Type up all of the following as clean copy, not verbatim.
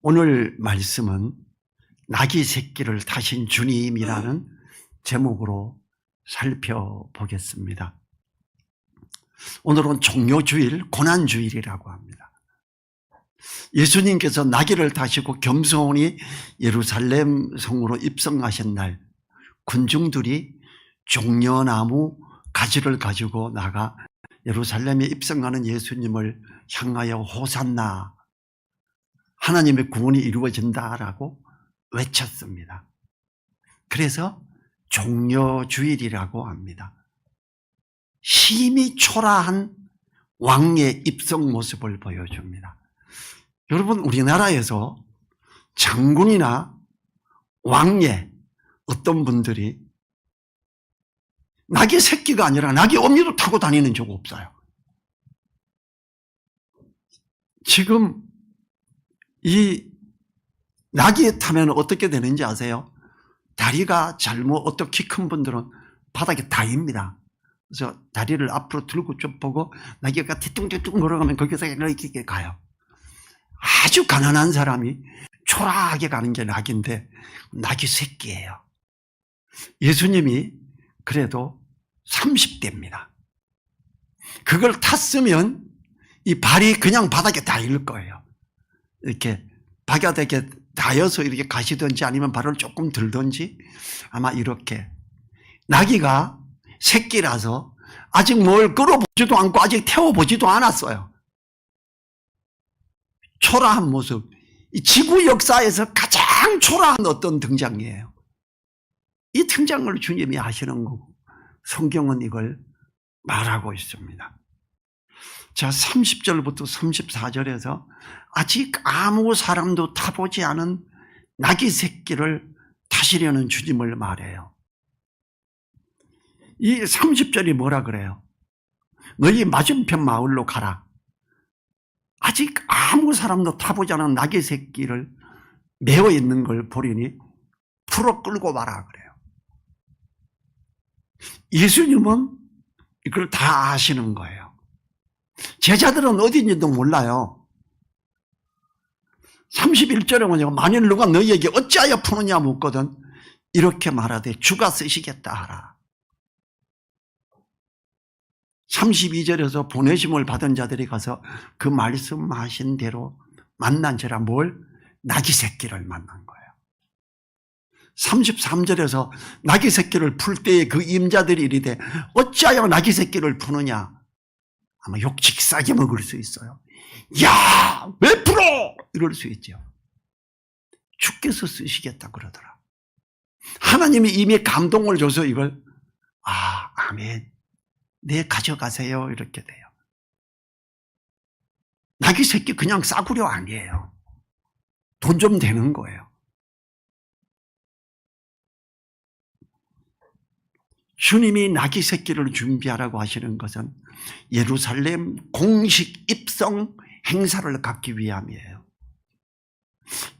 오늘 말씀은 낙이 새끼를 타신 주님이라는 제목으로 살펴보겠습니다. 오늘은 종료주일, 고난주일이라고 합니다. 예수님께서 나귀를 타시고 겸손히 예루살렘 성으로 입성하신 날, 군중들이 종려나무 가지를 가지고 나가 예루살렘에 입성하는 예수님을 향하여 호산나, 하나님의 구원이 이루어진다라고 외쳤습니다. 그래서 종려주일이라고 합니다. 심히 초라한 왕의 입성 모습을 보여줍니다. 여러분, 우리나라에서 장군이나 왕의 어떤 분들이 낙이 새끼가 아니라 낙이 어미로 타고 다니는 적 없어요. 지금 이 낙이 타면 어떻게 되는지 아세요? 다리가 잘못 어떤 키 큰 분들은 바닥에 닿입니다. 그래서 다리를 앞으로 들고 쭉 보고 낙이가 뒤뚱뒤뚱 걸어가면 거기서 이렇게 가요. 아주 가난한 사람이 초라하게 가는 게 낙인데 낙이 새끼예요. 예수님이 그래도 30대입니다. 그걸 탔으면 이 발이 그냥 바닥에 닿을 거예요. 이렇게 바닥에 닿아서 이렇게 가시든지 아니면 발을 조금 들든지 아마 이렇게. 나귀가 새끼라서 아직 뭘 끌어보지도 않고 아직 태워보지도 않았어요. 초라한 모습. 이 지구 역사에서 가장 초라한 어떤 등장이에요. 이 등장을 주님이 하시는 거고 성경은 이걸 말하고 있습니다. 자, 30절부터 34절에서 아직 아무 사람도 타보지 않은 나귀 새끼를 타시려는 주님을 말해요. 이 30절이 뭐라 그래요? 너희 맞은편 마을로 가라. 아직 아무 사람도 타보지 않은 나귀 새끼를 메어 있는 걸 보리니 풀어 끌고 와라 그래요. 예수님은 이걸 다 아시는 거예요. 제자들은 어디인지도 몰라요. 31절에 보니까 만일 누가 너희에게 어찌하여 푸느냐 묻거든 이렇게 말하되 주가 쓰시겠다 하라. 32절에서 보내심을 받은 자들이 가서 그 말씀하신 대로 만난 자라 뭘? 나귀 새끼를 만난 거예요. 33절에서 나귀 새끼를 풀 때에 그 임자들이 이르되 어찌하여 나귀 새끼를 푸느냐. 아마 욕 직사게 먹을 수 있어요. 야, 왜 풀어? 이럴 수 있죠. 주께서 쓰시겠다 그러더라. 하나님이 이미 감동을 줘서 이걸 아멘. 네, 가져가세요. 이렇게 돼요. 나귀 새끼 그냥 싸구려 아니에요. 돈 좀 되는 거예요. 주님이 나귀 새끼를 준비하라고 하시는 것은 예루살렘 공식 입성 행사를 갖기 위함이에요.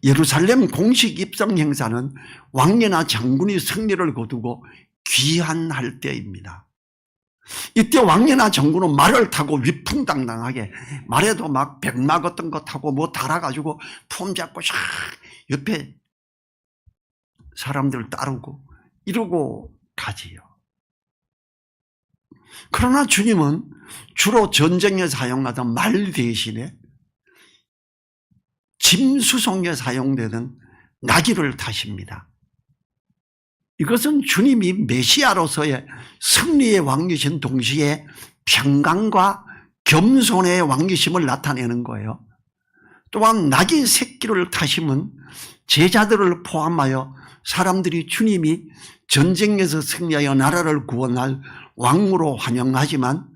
예루살렘 공식 입성 행사는 왕이나 장군이 승리를 거두고 귀환할 때입니다. 이때 왕이나 장군은 말을 타고 위풍당당하게, 말에도 막 백마 같은 거 타고 뭐 달아가지고 품 잡고 샥 옆에 사람들 따르고 이러고 가지요. 그러나 주님은 주로 전쟁에 사용하던 말 대신에 짐 수송에 사용되는 나귀를 타십니다. 이것은 주님이 메시아로서의 승리의 왕이신 동시에 평강과 겸손의 왕이심을 나타내는 거예요. 또한 나귀 새끼를 타심은 제자들을 포함하여 사람들이 주님이 전쟁에서 승리하여 나라를 구원할 왕으로 환영하지만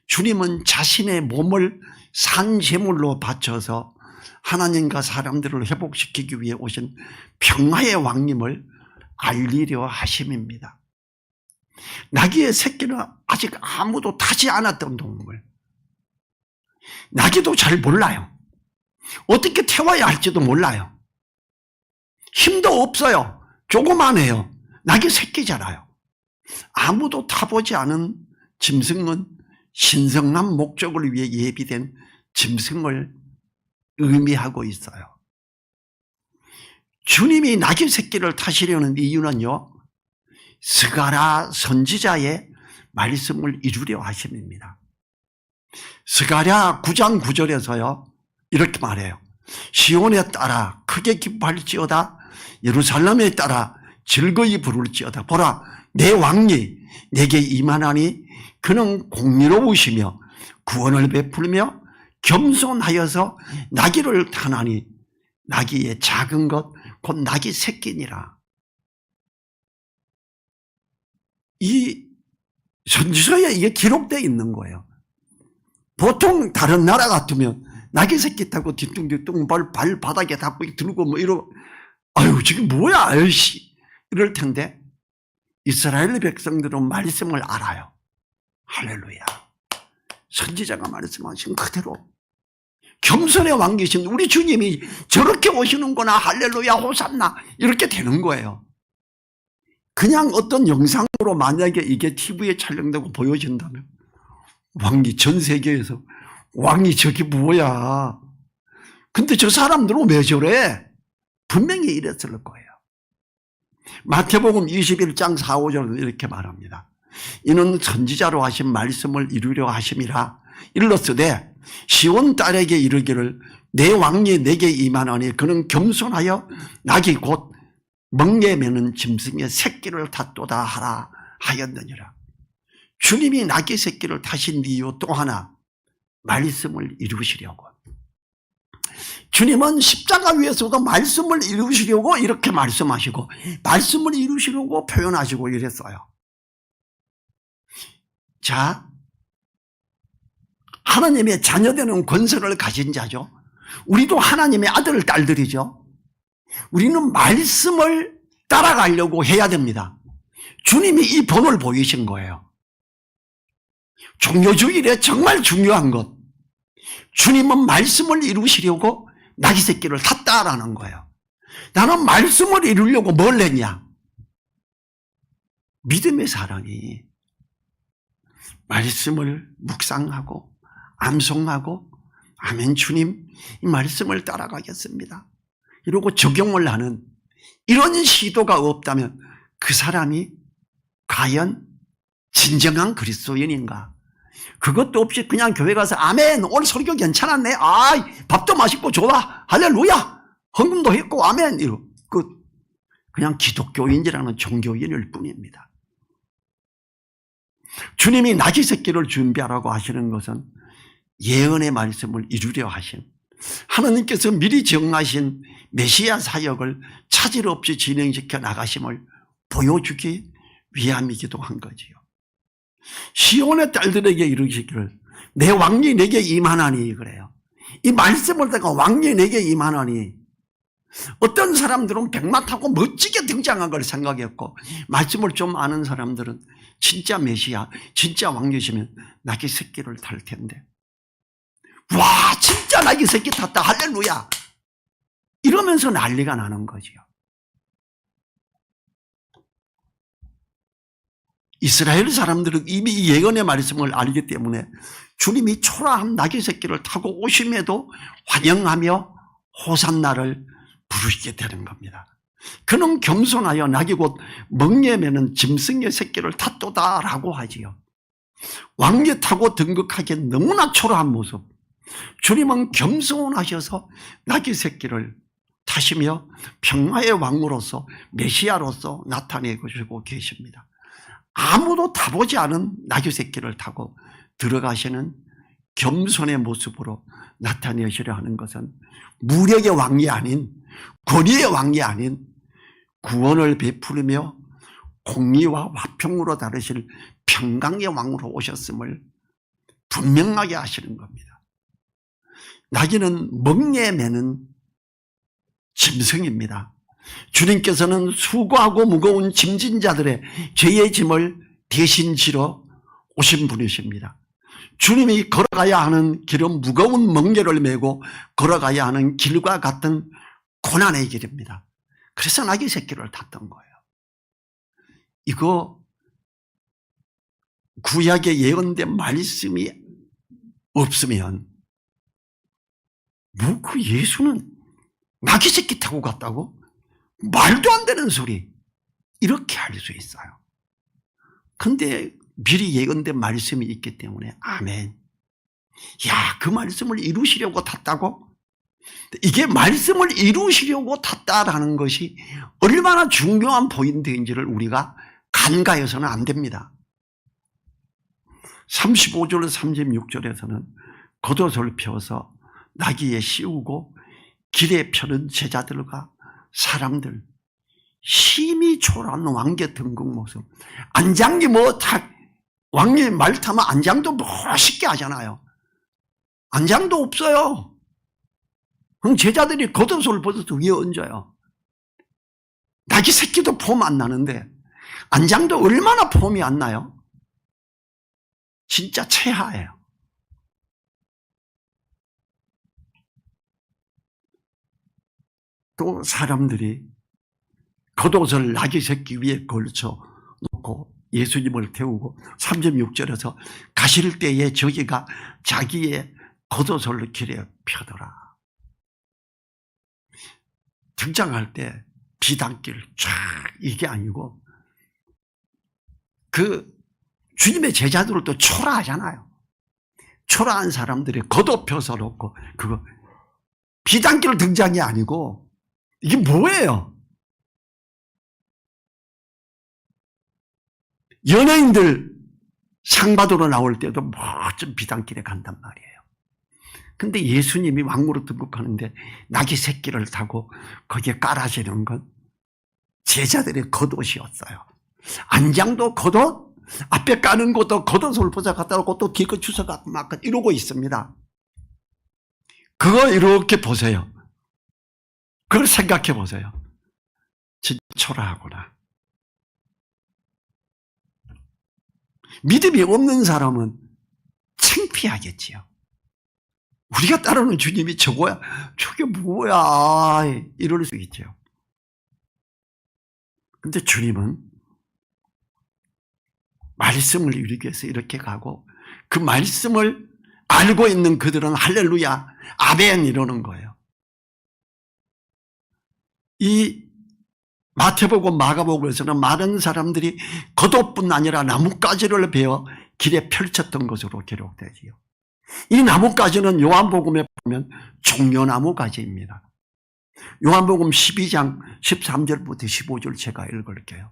주님은 자신의 몸을 산제물로 바쳐서 하나님과 사람들을 회복시키기 위해 오신 평화의 왕님을 알리려 하심입니다. 나귀의 새끼는 아직 아무도 타지 않았던 동물. 나귀도 잘 몰라요. 어떻게 태워야 할지도 몰라요. 힘도 없어요. 조그만해요. 나귀 새끼잖아요. 아무도 타보지 않은 짐승은 신성한 목적을 위해 예비된 짐승을 의미하고 있어요. 주님이 나귀 새끼를 타시려는 이유는요, 스가랴 선지자의 말씀을 이루려 하심입니다. 스가랴 9장 9절에서요 이렇게 말해요. 시온에 따라 크게 기뻐할지어다, 예루살렘에 따라 즐거이 부를지어다. 보라, 내 왕이 내게 임하나니 그는 공의로우시며 구원을 베풀며 겸손하여서 나귀를 타나니 나귀의 작은 것 곧 나귀 새끼니라. 이 선지서에 이게 기록되어 있는 거예요. 보통 다른 나라 같으면 나귀 새끼 타고 뒤뚱뒤뚱 발바닥에 닿고 들고 뭐 이러고, 아유 지금 뭐야 아유씨 이럴 텐데, 이스라엘 백성들은 말씀을 알아요. 할렐루야. 선지자가 말씀하신 그대로 겸손의 왕이신 우리 주님이 저렇게 오시는구나, 할렐루야 호산나, 이렇게 되는 거예요. 그냥 어떤 영상으로 만약에 이게 TV에 촬영되고 보여진다면 왕이 전 세계에서 왕이 저게 뭐야, 근데 저 사람들은 왜 저래, 분명히 이랬을 거예요. 마태복음 21장 4, 5절은 이렇게 말합니다. 이는 선지자로 하신 말씀을 이루려 하심이라. 일렀으되 시온 딸에게 이르기를 내 왕이 내게 임하나니 그는 겸손하여 나귀 곧 멍에 매는 짐승의 새끼를 탔도다 하라 하였느니라. 주님이 나귀 새끼를 타신 이유 또 하나, 말씀을 이루시려고. 주님은 십자가 위에서도 말씀을 이루시려고 이렇게 말씀하시고 말씀을 이루시려고 표현하시고 이랬어요. 자, 하나님의 자녀되는 권세를 가진 자죠. 우리도 하나님의 아들 딸들이죠. 우리는 말씀을 따라가려고 해야 됩니다. 주님이 이 본을 보이신 거예요. 종료주일에 정말 중요한 것, 주님은 말씀을 이루시려고 나귀 새끼를 탔다라는 거예요. 나는 말씀을 이루려고 뭘 했냐? 믿음의 사람이 말씀을 묵상하고 암송하고 아멘 주님 이 말씀을 따라가겠습니다 이러고 적용을 하는 이런 시도가 없다면 그 사람이 과연 진정한 그리스도인인가? 그것도 없이 그냥 교회 가서 아멘 오늘 설교 괜찮았네, 아 밥도 맛있고 좋아 할렐루야 헌금도 했고 아멘 이러고 그냥 기독교인이라는 종교인일 뿐입니다. 주님이 나귀 새끼를 준비하라고 하시는 것은 예언의 말씀을 이루려 하신, 하나님께서 미리 정하신 메시아 사역을 차질 없이 진행시켜 나가심을 보여주기 위함이기도 한 거지요. 시온의 딸들에게 이르시기를 내 왕이 내게 임하나니, 그래요. 이 말씀을 듣고 왕이 내게 임하나니, 어떤 사람들은 백마 타고 멋지게 등장한 걸 생각했고, 말씀을 좀 아는 사람들은 진짜 메시아, 진짜 왕이시면 나귀 새끼를 탈 텐데, 와 진짜 나귀 새끼 탔다 할렐루야 이러면서 난리가 나는 거지요. 이스라엘 사람들은 이미 이 예언의 말씀을 알기 때문에 주님이 초라한 나귀 새끼를 타고 오심에도 환영하며 호산나를 부르시게 되는 겁니다. 그는 겸손하여 나귀 곧 멍에 매는 짐승의 새끼를 탔도다라고 하지요. 왕에 타고 등극하기에 너무나 초라한 모습, 주님은 겸손하셔서 나귀 새끼를 타시며 평화의 왕으로서 메시아로서 나타내고 계십니다. 아무도 타보지 않은 나귀 새끼를 타고 들어가시는 겸손의 모습으로 나타내시려 하는 것은 무력의 왕이 아닌, 권위의 왕이 아닌 구원을 베푸르며 공의와 화평으로 다루실 평강의 왕으로 오셨음을 분명하게 하시는 겁니다. 나귀는 멍에 매는 짐승입니다. 주님께서는 수고하고 무거운 짐진 자들의 죄의 짐을 대신 지러 오신 분이십니다. 주님이 걸어가야 하는 길은 무거운 멍에를 메고 걸어가야 하는 길과 같은 고난의 길입니다. 그래서 나귀 새끼를 탔던 거예요. 이거 구약에 예언된 말씀이 없으면 뭐 그 예수는 나귀 새끼 타고 갔다고? 말도 안 되는 소리. 이렇게 할 수 있어요. 근데 미리 예언된 말씀이 있기 때문에 아멘. 야, 그 말씀을 이루시려고 탔다고? 이게 말씀을 이루시려고 탔다라는 것이 얼마나 중요한 포인트인지를 우리가 간과해서는 안 됩니다. 35절 36절에서는 겉옷을 펴서 나귀에 씌우고 길에 펴는 제자들과 사람들, 심히 초라한 왕개 등극 모습. 안장이 왕이 말 타면 안장도 멋있게 하잖아요. 안장도 없어요. 그럼 제자들이 겉옷을 벗어서 위에 얹어요. 나귀 새끼도 폼 안 나는데 안장도 얼마나 폼이 안 나요? 진짜 최하예요. 또 사람들이 겉옷을 나귀 새끼 위에 걸쳐 놓고 예수님을 태우고 36절에서 가실 때에 저기가 자기의 겉옷을 길에 펴더라. 등장할 때 비단길 쫙 이게 아니고 그 주님의 제자들도 초라하잖아요. 초라한 사람들이 겉옷 펴서 놓고 그거 비단길 등장이 아니고 이게 뭐예요? 연예인들 상 받으러 나올 때도 멋진 비단길에 간단 말이에요. 근데 예수님이 왕으로 등극하는데 나귀 새끼를 타고 거기에 깔아지는 건 제자들의 겉옷이었어요. 안장도 겉옷, 앞에 까는 것도 겉옷을 벗어 갖다 놓고 또 뒤에 거 주워 갖고 막 이러고 있습니다. 그거 이렇게 보세요. 그걸 생각해 보세요. 진짜 초라하구나. 믿음이 없는 사람은 창피하겠지요. 우리가 따르는 주님이 저거야, 저게 뭐야, 이럴 수 있죠. 근데 주님은 말씀을 이루기 위해서 이렇게 가고 그 말씀을 알고 있는 그들은 할렐루야, 아멘 이러는 거예요. 이 마태복음, 마가복음에서는 많은 사람들이 겉옷뿐 아니라 나뭇가지를 베어 길에 펼쳤던 것으로 기록되지요. 이 나뭇가지는 요한복음에 보면 종려나무 가지입니다. 요한복음 12장 13절부터 15절 제가 읽을게요.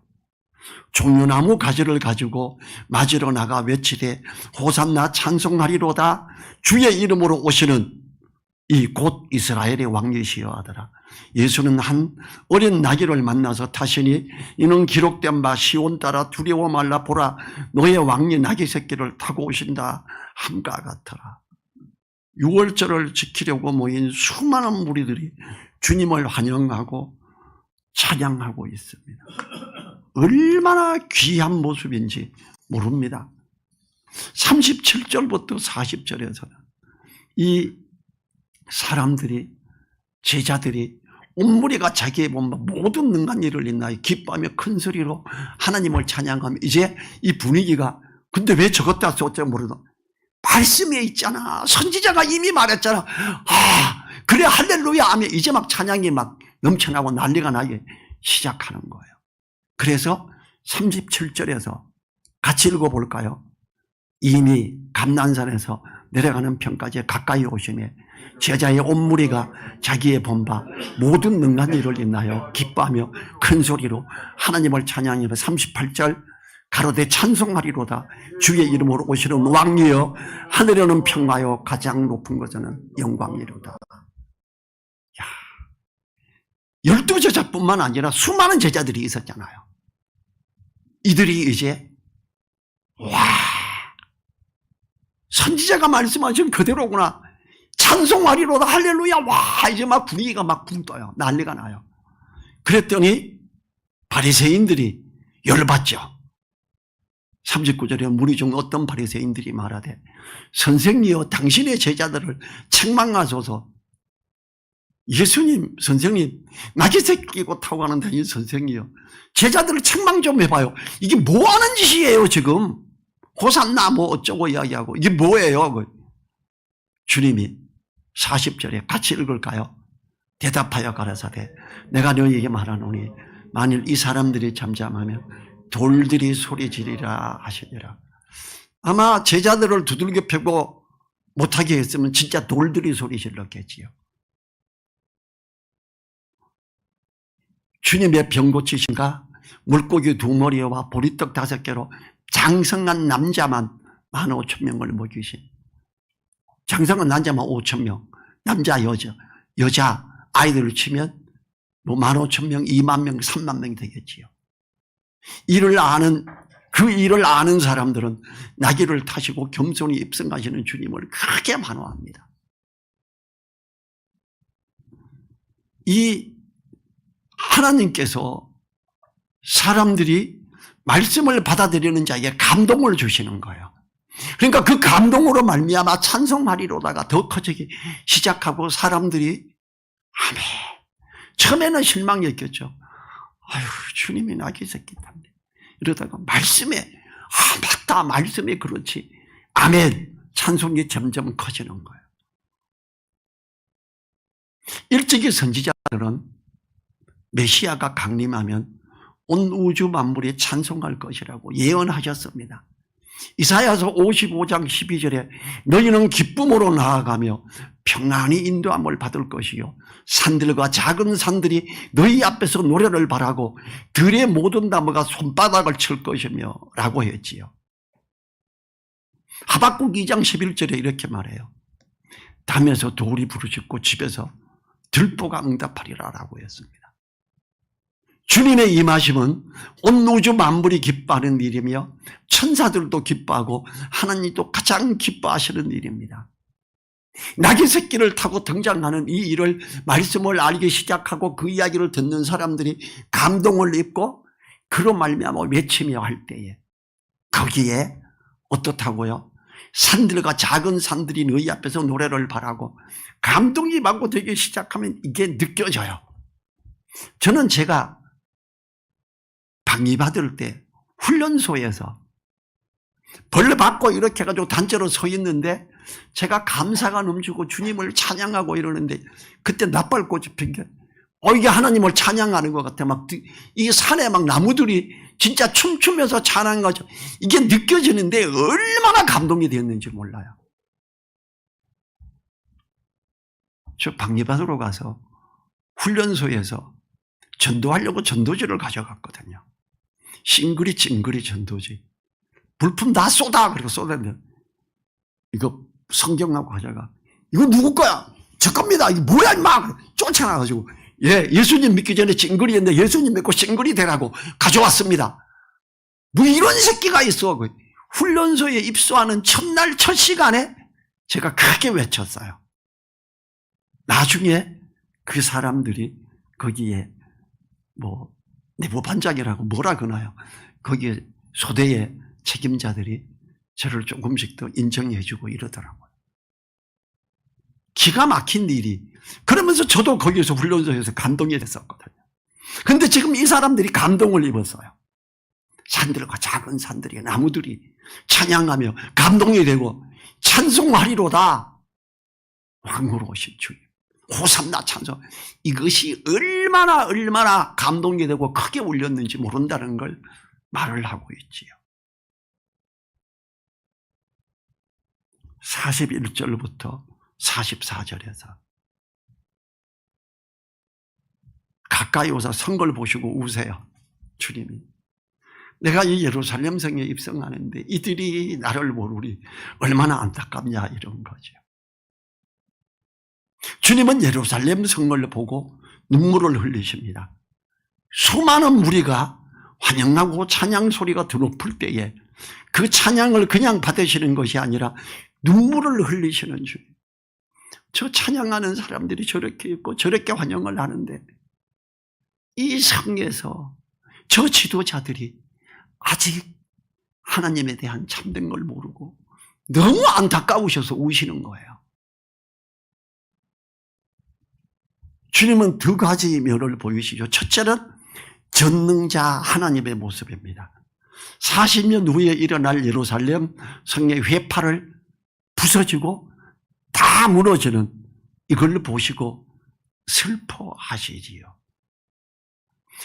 종려나무 가지를 가지고 맞으러 나가 외치되 호산나 찬송하리로다 주의 이름으로 오시는 이 곧 이스라엘의 왕이시여 하더라. 예수는 한 어린 나귀를 만나서 타시니 이는 기록된 바 시온 따라 두려워 말라 보라 너의 왕이 나귀 새끼를 타고 오신다 함과 같더라. 6월절을 지키려고 모인 수많은 무리들이 주님을 환영하고 찬양하고 있습니다. 얼마나 귀한 모습인지 모릅니다. 37절부터 40절에서는 이 사람들이, 제자들이 온 무리가 자기의 모든 능한 일을 인하여 기뻐하며 큰 소리로 하나님을 찬양하며 이제 이 분위기가 근데 왜 저것다 저것다 모르나 말씀에 있잖아. 선지자가 이미 말했잖아. 그래 할렐루야 하면 이제 막 찬양이 막 넘쳐나고 난리가 나기 시작하는 거예요. 그래서 37절에서 같이 읽어볼까요? 이미 감난산에서 내려가는 편까지 가까이 오시매 제자의 온 무리가 자기의 본바 모든 능한 일을 인하여 기뻐하며 큰 소리로 하나님을 찬양하며 38절 가로되 찬송하리로다 주의 이름으로 오시는 왕이여 하늘에는 평화요 가장 높은 것은 영광이로다. 야, 12제자뿐만 아니라 수많은 제자들이 있었잖아요. 이들이 이제 와 선지자가 말씀하신 그대로구나. 찬송하리로다 할렐루야 와 이제 막 분위기가 막 붕떠요. 난리가 나요. 그랬더니 바리새인들이 열받죠. 39절에 무리 중 어떤 바리새인들이 말하되 선생님이여 당신의 제자들을 책망하소서. 예수님 선생님 나귀 새끼고 타고 가는 당신 선생님이여 제자들을 책망 좀 해봐요. 이게 뭐 하는 짓이에요 지금. 호산나 뭐 어쩌고 이야기하고 이게 뭐예요. 주님이 40절에 같이 읽을까요? 대답하여 가라사대 내가 너희에게 말하노니 만일 이 사람들이 잠잠하면 돌들이 소리 지르리라 하시니라. 아마 제자들을 두들겨 패고 못하게 했으면 진짜 돌들이 소리 질렀겠지요. 주님의 병 고치신가? 물고기 2마리와 보리떡 5개로 장성한 남자만 15,000명을 먹이신, 장성한 남자만 5,000명, 남자 여자 아이들을 치면 뭐 15,000명, 20,000명, 30,000명 되겠지요. 그 일을 아는 사람들은 나귀를 타시고 겸손히 입성하시는 주님을 크게 만호합니다. 이 하나님께서 사람들이 말씀을 받아들이는 자에게 감동을 주시는 거예요. 그러니까 그 감동으로 말미암아 찬송하리로다가 더 커지기 시작하고 사람들이 아멘. 처음에는 실망이었겠죠. 아유, 주님이 나귀 새끼 탔네. 이러다가 말씀에 맞다, 말씀에 그렇지. 아멘. 찬송이 점점 커지는 거예요. 일찍이 선지자들은 메시아가 강림하면 온 우주 만물이 찬송할 것이라고 예언하셨습니다. 이사야서 55장 12절에 너희는 기쁨으로 나아가며 평안히 인도함을 받을 것이요 산들과 작은 산들이 너희 앞에서 노래를 바라고 들의 모든 나무가 손바닥을 칠 것이며 라고 했지요. 하박국 2장 11절에 이렇게 말해요. 담에서 돌이 부르짖고 집에서 들보가 응답하리라 라고 했습니다. 주님의 임하심은 온 우주 만물이 기뻐하는 일이며 천사들도 기뻐하고 하나님도 가장 기뻐하시는 일입니다. 나귀 새끼를 타고 등장하는 이 일을 말씀을 알기 시작하고 그 이야기를 듣는 사람들이 감동을 입고 그로 말미암아 외치며 할 때에 거기에 어떻다고요? 산들과 작은 산들이 너희 앞에서 노래를 바라고 감동이 받고 되기 시작하면 이게 느껴져요. 저는 제가 방위받을 때 훈련소에서 벌레 받고 이렇게 해가지고 단체로 서 있는데 제가 감사가 넘치고 주님을 찬양하고 이러는데 그때 낯발꽃이 핀 게 이게 하나님을 찬양하는 것 같아. 막 이 산에 막 나무들이 진짜 춤추면서 찬양한 거죠. 이게 느껴지는데 얼마나 감동이 되었는지 몰라요. 저 방위받으러 가서 훈련소에서 전도하려고 전도지를 가져갔거든요. 싱그리 찡그리 전도지. 물품 다 쏟아. 그리고 쏟았는데 이거 성경하고 하자가 이거 누구 거야? 저 겁니다. 이거 뭐야 임마. 쫓아나가지고 예수님 믿기 전에 찡그리였는데 예수님 믿고 찡그리 되라고 가져왔습니다. 뭐 이런 새끼가 있어. 훈련소에 입소하는 첫날 첫 시간에 제가 크게 외쳤어요. 나중에 그 사람들이 거기에 뭐 내부 반장이라고 뭐라 그러나요? 거기에 소대의 책임자들이 저를 조금씩 더 인정해주고 이러더라고요. 기가 막힌 일이. 그러면서 저도 거기에서 훈련소에서 감동이 됐었거든요. 그런데 지금 이 사람들이 감동을 입었어요. 산들과 작은 산들이 나무들이 찬양하며 감동이 되고 찬송하리로다. 왕으로 오신 주님. 호산나 찬송. 이것이 얼마나 감동이 되고 크게 울렸는지 모른다는 걸 말을 하고 있지요. 41절부터 44절에서 가까이 오사 성걸 보시고 우세요. 주님이. 내가 이 예루살렘 성에 입성하는데 이들이 나를 모르리 얼마나 안타깝냐 이런 거죠. 주님은 예루살렘 성을 보고 눈물을 흘리십니다. 수많은 무리가 환영하고 찬양 소리가 드높을 때에 그 찬양을 그냥 받으시는 것이 아니라 눈물을 흘리시는 주님. 저 찬양하는 사람들이 저렇게 있고 저렇게 환영을 하는데 이 성에서 저 지도자들이 아직 하나님에 대한 참된 걸 모르고 너무 안타까우셔서 우시는 거예요. 주님은 두 가지 면을 보이시죠. 첫째는 전능자 하나님의 모습입니다. 40년 후에 일어날 예루살렘 성의 회파를 부서지고 다 무너지는 이걸 보시고 슬퍼하시지요.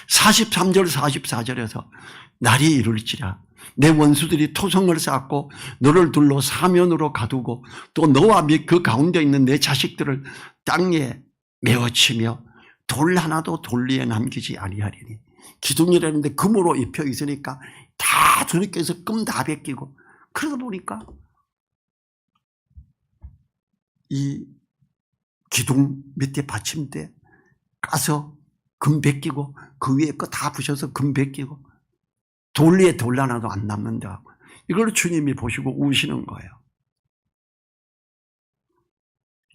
43절 44절에서 날이 이룰지라 내 원수들이 토성을 쌓고 너를 둘러 사면으로 가두고 또 너와 및 그 가운데 있는 내 자식들을 땅에 메어치며 돌 하나도 돌 위에 남기지 아니하리니. 기둥이라는데 금으로 입혀 있으니까 다 두들겨서 금 다 벗기고, 그러다 보니까 이 기둥 밑에 받침대 까서 금 벗기고 그 위에 거 다 부셔서 금 벗기고 돌 위에 돌 하나도 안 남는다고. 이걸 주님이 보시고 우시는 거예요.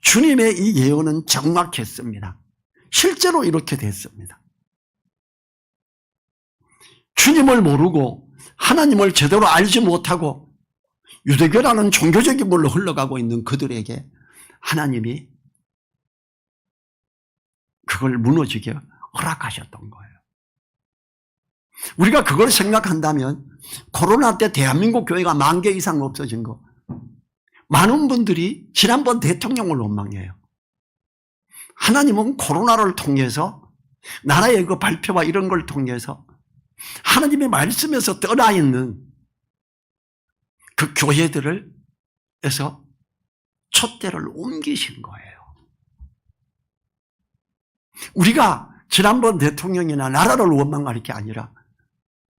주님의 이 예언은 정확했습니다. 실제로 이렇게 됐습니다. 주님을 모르고 하나님을 제대로 알지 못하고 유대교라는 종교적인 걸로 흘러가고 있는 그들에게 하나님이 그걸 무너지게 허락하셨던 거예요. 우리가 그걸 생각한다면 코로나 때 대한민국 교회가 10,000개 이상 없어진 거, 많은 분들이 지난번 대통령을 원망해요. 하나님은 코로나를 통해서 나라의 그 발표와 이런 걸 통해서 하나님의 말씀에서 떠나 있는 그 교회들을 해서 촛대를 옮기신 거예요. 우리가 지난번 대통령이나 나라를 원망할 게 아니라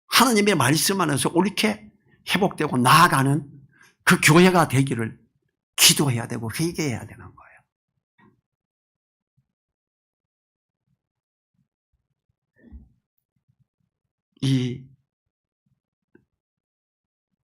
하나님의 말씀 안에서 옳게 회복되고 나아가는 그 교회가 되기를 기도해야 되고 회개해야 되는 거예요. 이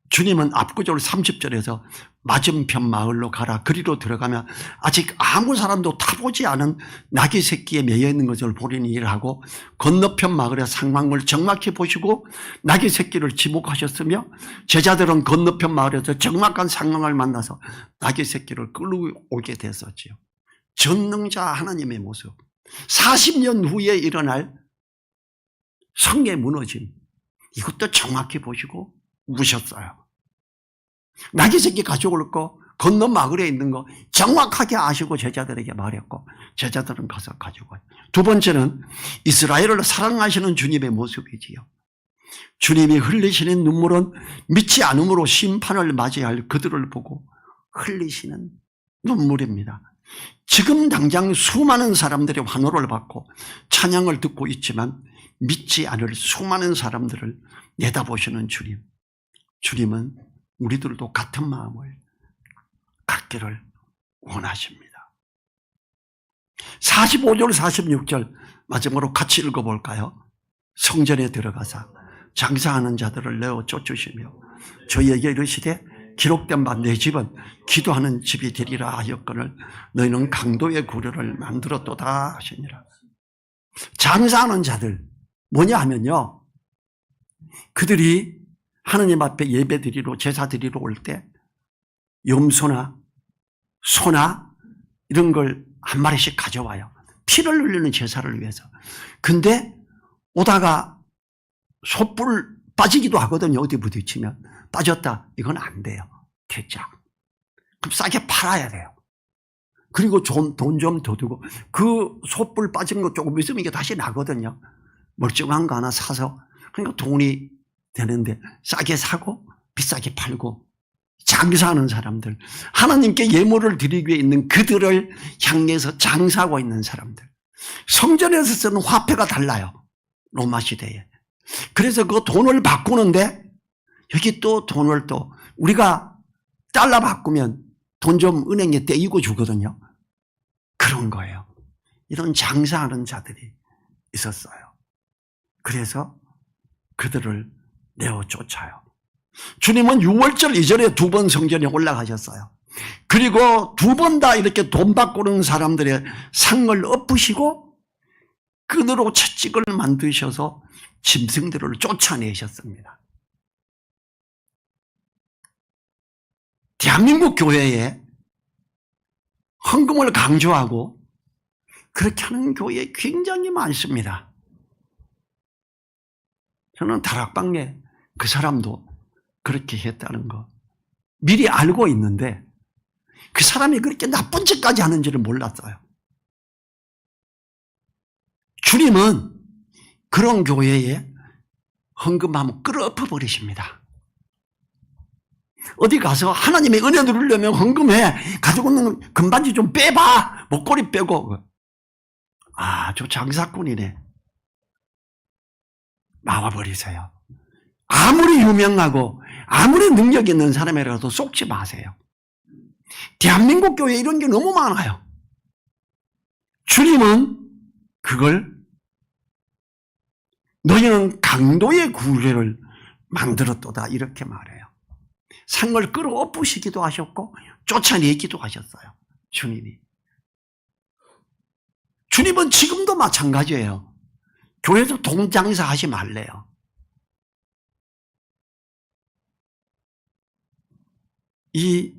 주님은 앞구절 30절에서 맞은편 마을로 가라. 그리로 들어가면 아직 아무 사람도 타보지 않은 나귀 새끼에 매여 있는 것을 보리니 일하고 건너편 마을의 상황을 정확히 보시고 나귀 새끼를 지목하셨으며 제자들은 건너편 마을에서 정확한 상황을 만나서 나귀 새끼를 끌어오게 됐었지요. 전능자 하나님의 모습, 40년 후에 일어날 성의 무너짐, 이것도 정확히 보시고 우셨어요. 나귀 새끼 가져올 거, 건너 마을에 있는 거 정확하게 아시고 제자들에게 말했고 제자들은 가서 가지고. 두 번째는 이스라엘을 사랑하시는 주님의 모습이지요. 주님이 흘리시는 눈물은 믿지 않음으로 심판을 맞이할 그들을 보고 흘리시는 눈물입니다. 지금 당장 수많은 사람들의 환호를 받고 찬양을 듣고 있지만 믿지 않을 수많은 사람들을 내다보시는 주님. 주님은 우리들도 같은 마음을 갖기를 원하십니다. 45절 46절 마지막으로 같이 읽어볼까요? 성전에 들어가사 장사하는 자들을 내어 쫓으시며 저희에게 이르시되 기록된 바 내 집은 기도하는 집이 되리라 하였거늘 너희는 강도의 구려를 만들었도다 하시니라. 장사하는 자들 뭐냐 하면요, 그들이 하느님 앞에 예배 드리러 제사 드리러 올 때 염소나 소나 이런 걸 한 마리씩 가져와요. 피를 흘리는 제사를 위해서. 근데 오다가 솥불 빠지기도 하거든요. 어디 부딪히면. 빠졌다. 이건 안 돼요. 대짜. 그럼 싸게 팔아야 돼요. 그리고 돈 좀 더 두고 그 솥불 빠진 거 조금 있으면 이게 다시 나거든요. 멀쩡한 거 하나 사서. 그러니까 돈이 되는데 싸게 사고 비싸게 팔고 장사하는 사람들, 하나님께 예물을 드리기 위해 있는 그들을 향해서 장사하고 있는 사람들. 성전에서 쓰는 화폐가 달라요. 로마 시대에. 그래서 그 돈을 바꾸는데 여기 또 돈을 또 우리가 달러 바꾸면 돈 좀 은행에 떼이고 주거든요. 그런 거예요. 이런 장사하는 자들이 있었어요. 그래서 그들을 내어 쫓아요. 주님은 6월절 이전에 2번 성전에 올라가셨어요. 그리고 2번 다 이렇게 돈 바꾸는 사람들의 상을 엎으시고 끈으로 채찍을 만드셔서 짐승들을 쫓아내셨습니다. 대한민국 교회에 헌금을 강조하고 그렇게 하는 교회 굉장히 많습니다. 저는 다락방에 그 사람도 그렇게 했다는 거 미리 알고 있는데 그 사람이 그렇게 나쁜 짓까지 하는지를 몰랐어요. 주님은 그런 교회에 헌금하면 끌어엎어 버리십니다. 어디 가서 하나님의 은혜 누리려면 헌금해. 가지고 있는 금반지 좀 빼봐. 목걸이 빼고. 아, 저 장사꾼이네. 나와버리세요. 아무리 유명하고 아무리 능력 있는 사람이라도 속지 마세요. 대한민국 교회에 이런 게 너무 많아요. 주님은 그걸 너희는 강도의 구례를 만들었도다 이렇게 말해요. 상을 끌어엎으시기도 하셨고 쫓아내기도 하셨어요. 주님이. 주님은 지금도 마찬가지예요. 교회에서 동장사 하지 말래요. 이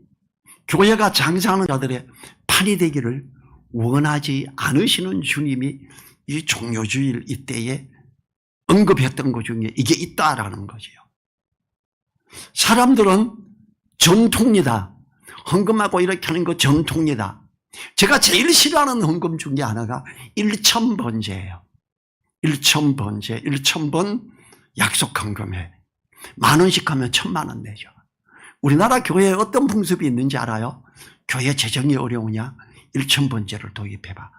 교회가 장사하는 자들의 판이 되기를 원하지 않으시는 주님이 이 종료주일 이때에 언급했던 것 중에 이게 있다라는 거지요. 사람들은 전통이다. 헌금하고 이렇게 하는 거 전통이다. 제가 제일 싫어하는 헌금 중에 하나가 1,000번제예요. 1,000번제, 1,000번 약속 헌금해. 10,000원씩 하면 1,000,000원 내죠. 우리나라 교회에 어떤 풍습이 있는지 알아요? 교회 재정이 어려우냐? 1,000번제를 도입해봐.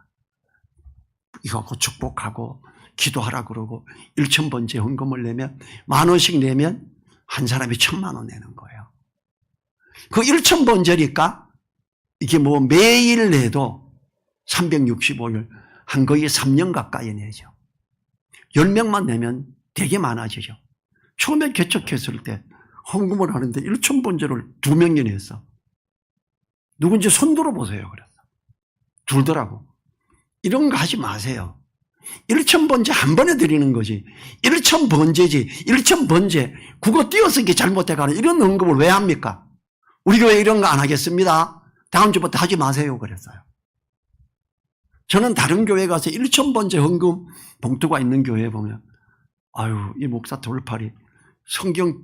이거 축복하고 기도하라 그러고 1,000번제 헌금을 내면 10,000원씩 내면 한 사람이 1,000,000원 내는 거예요. 그 1,000번제니까 이게 뭐 매일 내도 365일 한 거의 3년 가까이 내죠. 10명만 내면 되게 많아지죠. 처음에 개척했을 때 헌금을 하는데 1,000번제를 2명이 냈어. 누군지 손 들어보세요. 그래서 줄더라고. 이런 거 하지 마세요. 1,000번제 한 번에 드리는 거지. 1,000번제지. 1,000번제. 국어 띄어쓰기 잘못해가는 이런 헌금을 왜 합니까? 우리 교회 이런 거 안 하겠습니다. 다음 주부터 하지 마세요. 그랬어요. 저는 다른 교회 가서 1,000번제 헌금 봉투가 있는 교회에 보면 아유, 이 목사 돌팔이 성경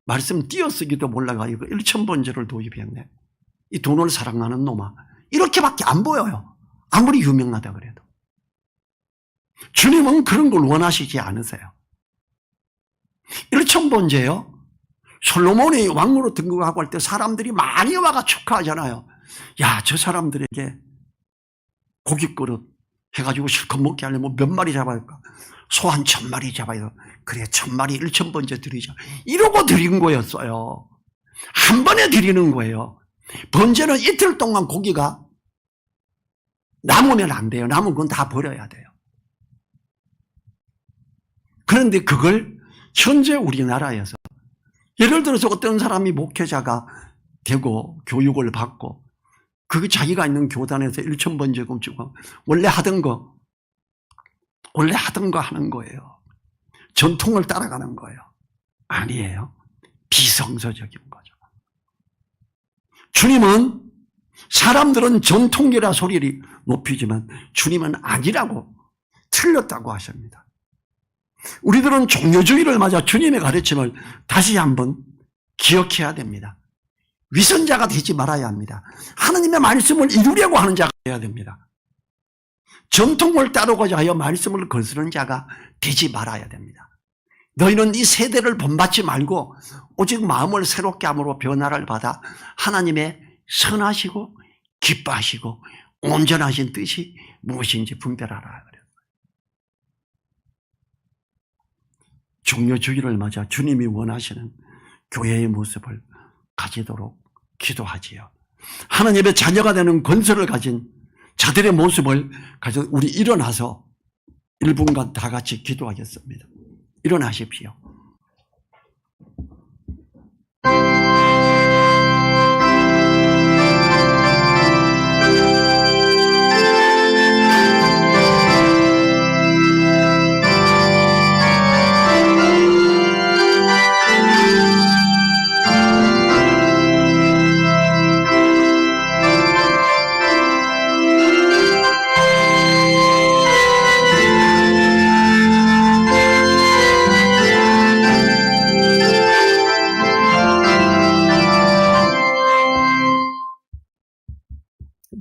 말씀 띄어쓰기도 몰라가지고 1,000번제를 도입했네. 이 돈을 사랑하는 놈아. 이렇게밖에 안 보여요. 아무리 유명하다 그래도. 주님은 그런 걸 원하시지 않으세요. 1,000번제요. 솔로몬이 왕으로 등극하고 할 때 사람들이 많이 와가 축하하잖아요. 야, 저 사람들에게 고기 그릇 해가지고 실컷 먹게 하려면 몇 마리 잡아야 할까? 소 한 1,000마리 잡아야 돼. 그래, 1,000마리 1,000번째 드리자. 이러고 드린 거였어요. 한 번에 드리는 거예요. 번제는 이틀 동안 고기가 남으면 안 돼요. 남은 건 다 버려야 돼요. 그런데 그걸 현재 우리나라에서 예를 들어서 어떤 사람이 목회자가 되고 교육을 받고 그게 자기가 있는 교단에서 1,000번제금 주고 원래 하던 거 하는 거예요. 전통을 따라가는 거예요. 아니에요. 비성서적인 거죠. 주님은 사람들은 전통이라 소리를 높이지만 주님은 아니라고 틀렸다고 하십니다. 우리들은 종교주의를 맞아 주님의 가르침을 다시 한번 기억해야 됩니다. 위선자가 되지 말아야 합니다. 하나님의 말씀을 이루려고 하는 자가 되어야 됩니다. 전통을 따르고자 하여 말씀을 거스르는 자가 되지 말아야 됩니다. 너희는 이 세대를 본받지 말고 오직 마음을 새롭게 함으로 변화를 받아 하나님의 선하시고 기뻐하시고 온전하신 뜻이 무엇인지 분별하라. 종교주의를 맞아 주님이 원하시는 교회의 모습을 가지도록 기도하지요. 하나님의 자녀가 되는 권세를 가진 자들의 모습을 가져 우리 일어나서 1분간 다 같이 기도하겠습니다. 일어나십시오.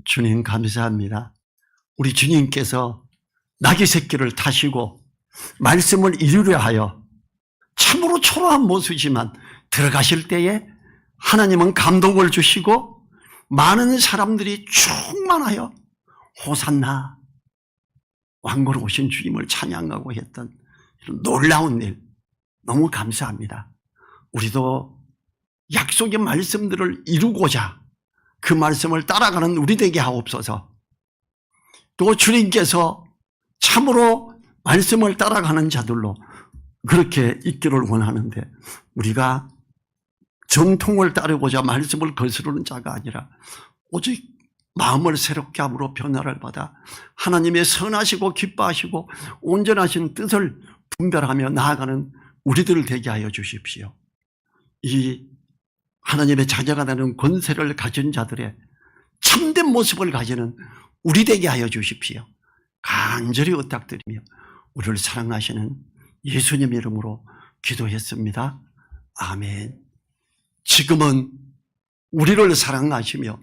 주님 감사합니다. 우리 주님께서 낙이 새끼를 타시고 말씀을 이루려 하여 참으로 초라한 모습이지만 들어가실 때에 하나님은 감동을 주시고 많은 사람들이 충만하여 호산나 왕으로 오신 주님을 찬양하고 했던 이런 놀라운 일 너무 감사합니다. 우리도 약속의 말씀들을 이루고자 그 말씀을 따라가는 우리 되게 하옵소서. 또 주님께서 참으로 말씀을 따라가는 자들로 그렇게 있기를 원하는데 우리가 정통을 따르고자 말씀을 거스르는 자가 아니라 오직 마음을 새롭게 함으로 변화를 받아 하나님의 선하시고 기뻐하시고 온전하신 뜻을 분별하며 나아가는 우리들을 되게 하여 주십시오. 이 하나님의 자녀가 되는 권세를 가진 자들의 참된 모습을 가지는 우리 되게 하여 주십시오. 간절히 부탁드리며 우리를 사랑하시는 예수님 이름으로 기도했습니다. 아멘. 지금은 우리를 사랑하시며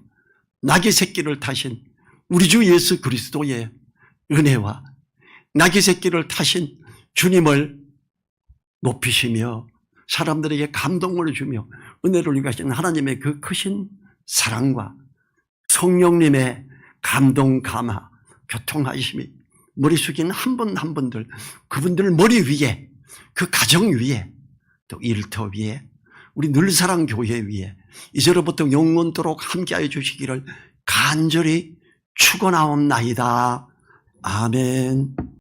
낙이 새끼를 타신 우리 주 예수 그리스도의 은혜와 낙이 새끼를 타신 주님을 높이시며 사람들에게 감동을 주며 은혜를 주신 하나님의 그 크신 사랑과 성령님의 감동 감화 교통하심이 머리 숙인 한 분 한 분들 그분들 머리 위에 그 가정 위에 또 일터 위에 우리 늘사랑 교회 위에 이제로부터 영원토록 함께하여 주시기를 간절히 축원하옵나이다. 아멘.